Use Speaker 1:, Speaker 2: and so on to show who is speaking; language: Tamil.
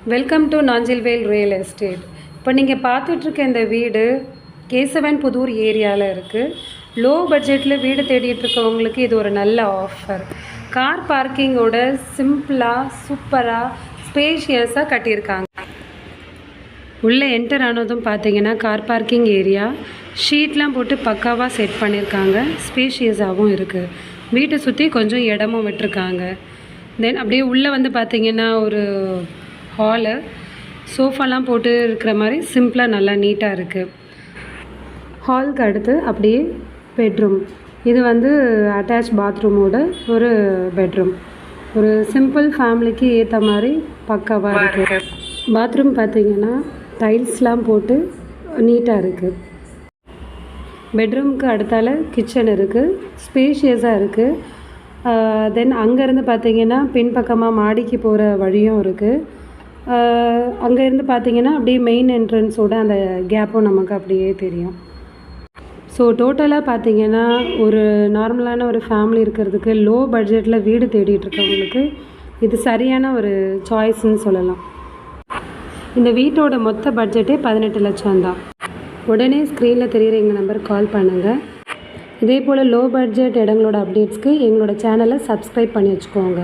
Speaker 1: Welcome to Nanjilvel real estate. இப்போ நீங்கள் பார்த்துட்ருக்க இந்த வீடு கேசவன் புதூர் ஏரியாவில் இருக்குது. லோ பட்ஜெட்டில் வீடு தேடிட்டு இருக்கவங்களுக்கு இது ஒரு நல்ல ஆஃபர். கார் பார்க்கிங்கோட சிம்பிளாக சூப்பராக ஸ்பேஷியஸாக கட்டியிருக்காங்க. உள்ளே என்டர் ஆனதும் பார்த்தீங்கன்னா கார் பார்க்கிங் ஏரியா ஷீட்லாம் போட்டு பக்காவாக செட் பண்ணியிருக்காங்க. ஸ்பேஷியஸாகவும் இருக்குது. வீட்டை சுற்றி கொஞ்சம் இடமும் விட்டுருக்காங்க. தென் அப்படியே உள்ளே வந்து பார்த்திங்கன்னா ஒரு ஹாலு, சோஃபாலாம் போட்டு இருக்கிற மாதிரி சிம்பிளாக நல்லா நீட்டாக இருக்குது. ஹாலுக்கு அடுத்து அப்படியே பெட்ரூம். இது வந்து அட்டாச் பாத்ரூமோட ஒரு பெட்ரூம். ஒரு சிம்பிள் ஃபேமிலிக்கு ஏற்ற மாதிரி பக்காவாக இருக்குது. பாத்ரூம் பார்த்திங்கன்னா டைல்ஸ்லாம் போட்டு நீட்டாக இருக்குது. பெட்ரூமுக்கு அடுத்தால கிச்சன் இருக்குது. ஸ்பேஷியஸாக இருக்குது. தென் அங்கேருந்து பார்த்திங்கன்னா பின்பக்கமாக மாடிக்கு போகிற வழியும் இருக்குது. அங்கேருந்து பார்த்திங்கன்னா அப்படியே மெயின் என்ட்ரன்ஸோட அந்த கேப்பும் நமக்கு அப்படியே தெரியும். ஸோ டோட்டலாக பார்த்திங்கன்னா ஒரு நார்மலான ஒரு ஃபேமிலி இருக்கிறதுக்கு லோ பட்ஜெட்டில் வீடு தேடிட்டுருக்கவங்களுக்கு இது சரியான ஒரு சாய்ஸ்ன்னு சொல்லலாம். இந்த வீட்டோட மொத்த பட்ஜெட்டே 18 லட்சம் தான். உடனே ஸ்க்ரீனில் தெரிகிற எங்கள் நம்பருக்கு கால் பண்ணுங்கள். இதே போல் லோ பட்ஜெட் இடங்களோட அப்டேட்ஸ்க்கு எங்களோட சேனலை சப்ஸ்கிரைப் பண்ணி வச்சுக்கோங்க.